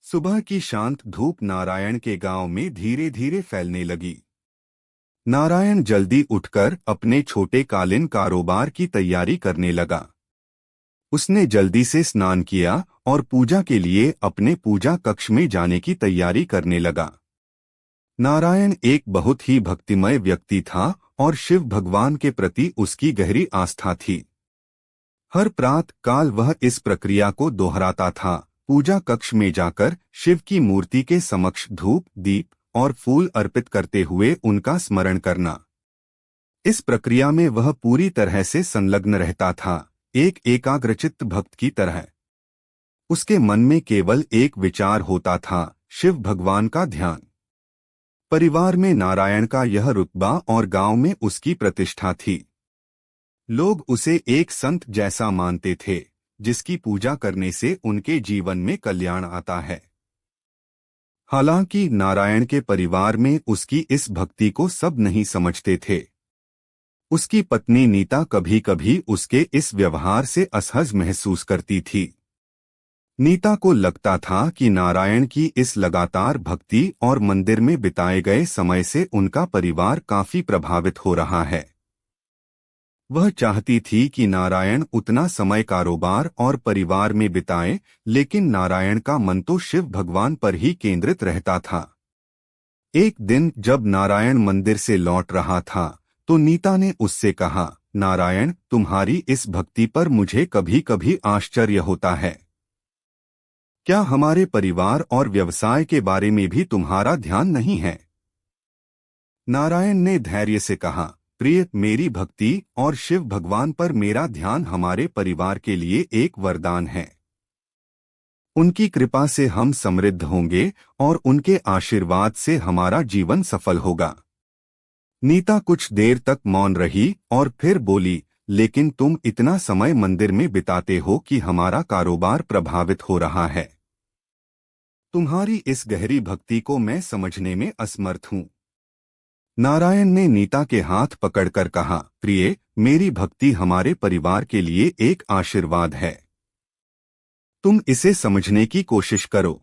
सुबह की शांत धूप नारायण के गांव में धीरे धीरे फैलने लगी। नारायण जल्दी उठकर अपने छोटे कालीन कारोबार की तैयारी करने लगा। उसने जल्दी से स्नान किया और पूजा के लिए अपने पूजा कक्ष में जाने की तैयारी करने लगा। नारायण एक बहुत ही भक्तिमय व्यक्ति था और शिव भगवान के प्रति उसकी गहरी आस्था थी। हर प्रातः काल वह इस प्रक्रिया को दोहराता था। पूजा कक्ष में जाकर शिव की मूर्ति के समक्ष धूप, दीप और फूल अर्पित करते हुए उनका स्मरण करना। इस प्रक्रिया में वह पूरी तरह से संलग्न रहता था, एक एकाग्रचित्त भक्त की तरह। उसके मन में केवल एक विचार होता था, शिव भगवान का ध्यान। परिवार में नारायण का यह रुतबा और गांव में उसकी प्रतिष्ठा थी। लोग उसे एक संत जैसा मानते थे, जिसकी पूजा करने से उनके जीवन में कल्याण आता है। हालांकि नारायण के परिवार में उसकी इस भक्ति को सब नहीं समझते थे। उसकी पत्नी नीता कभी कभी उसके इस व्यवहार से असहज महसूस करती थी। नीता को लगता था कि नारायण की इस लगातार भक्ति और मंदिर में बिताए गए समय से उनका परिवार काफी प्रभावित हो रहा है। वह चाहती थी कि नारायण उतना समय कारोबार और परिवार में बिताए, लेकिन नारायण का मन तो शिव भगवान पर ही केंद्रित रहता था। एक दिन जब नारायण मंदिर से लौट रहा था, तो नीता ने उससे कहा, नारायण, तुम्हारी इस भक्ति पर मुझे कभी कभी आश्चर्य होता है। क्या हमारे परिवार और व्यवसाय के बारे में भी तुम्हारा ध्यान नहीं है? नारायण ने धैर्य से कहा, प्रिय, मेरी भक्ति और शिव भगवान पर मेरा ध्यान हमारे परिवार के लिए एक वरदान है। उनकी कृपा से हम समृद्ध होंगे और उनके आशीर्वाद से हमारा जीवन सफल होगा। नीता कुछ देर तक मौन रही और फिर बोली, लेकिन तुम इतना समय मंदिर में बिताते हो कि हमारा कारोबार प्रभावित हो रहा है। तुम्हारी इस गहरी भक्ति को मैं समझने में असमर्थ हूँ। नारायण ने नीता के हाथ पकड़कर कहा, प्रिय, मेरी भक्ति हमारे परिवार के लिए एक आशीर्वाद है। तुम इसे समझने की कोशिश करो।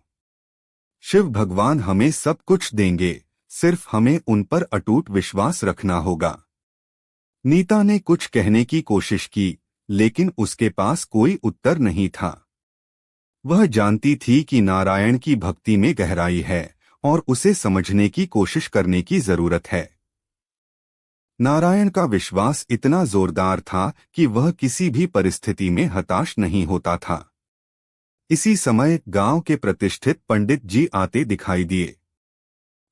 शिव भगवान हमें सब कुछ देंगे, सिर्फ हमें उन पर अटूट विश्वास रखना होगा। नीता ने कुछ कहने की कोशिश की, लेकिन उसके पास कोई उत्तर नहीं था। वह जानती थी कि नारायण की भक्ति में गहराई है और उसे समझने की कोशिश करने की जरूरत है। नारायण का विश्वास इतना जोरदार था कि वह किसी भी परिस्थिति में हताश नहीं होता था। इसी समय गांव के प्रतिष्ठित पंडित जी आते दिखाई दिए।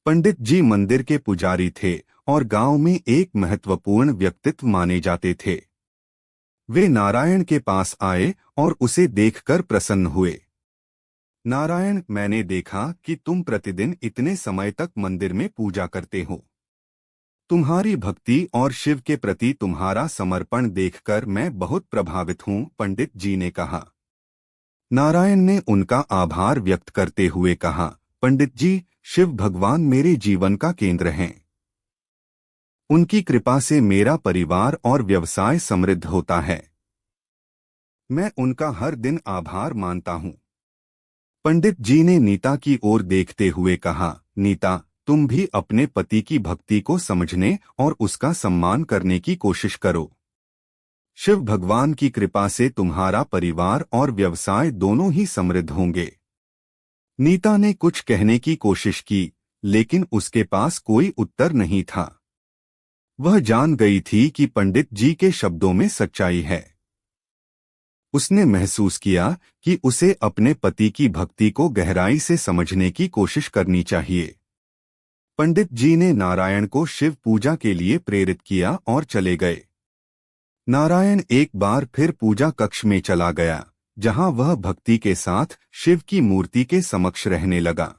पंडित जी मंदिर के पुजारी थे और गांव में एक महत्वपूर्ण व्यक्तित्व माने जाते थे। वे नारायण के पास आए और उसे देखकर प्रसन्न हुए। नारायण, मैंने देखा कि तुम प्रतिदिन इतने समय तक मंदिर में पूजा करते हो। तुम्हारी भक्ति और शिव के प्रति तुम्हारा समर्पण देखकर मैं बहुत प्रभावित हूँ, पंडित जी ने कहा। नारायण ने उनका आभार व्यक्त करते हुए कहा, पंडित जी, शिव भगवान मेरे जीवन का केंद्र हैं। उनकी कृपा से मेरा परिवार और व्यवसाय समृद्ध होता है। मैं उनका हर दिन आभार मानता हूँ। पंडित जी ने नीता की ओर देखते हुए कहा, नीता, तुम भी अपने पति की भक्ति को समझने और उसका सम्मान करने की कोशिश करो। शिव भगवान की कृपा से तुम्हारा परिवार और व्यवसाय दोनों ही समृद्ध होंगे। नीता ने कुछ कहने की कोशिश की, लेकिन उसके पास कोई उत्तर नहीं था। वह जान गई थी कि पंडित जी के शब्दों में सच्चाई है। उसने महसूस किया कि उसे अपने पति की भक्ति को गहराई से समझने की कोशिश करनी चाहिए। पंडित जी ने नारायण को शिव पूजा के लिए प्रेरित किया और चले गए। नारायण एक बार फिर पूजा कक्ष में चला गया, जहां वह भक्ति के साथ शिव की मूर्ति के समक्ष रहने लगा।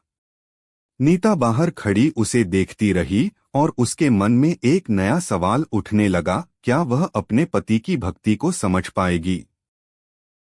नीता बाहर खड़ी उसे देखती रही और उसके मन में एक नया सवाल उठने लगा, क्या वह अपने पति की भक्ति को समझ पाएगी?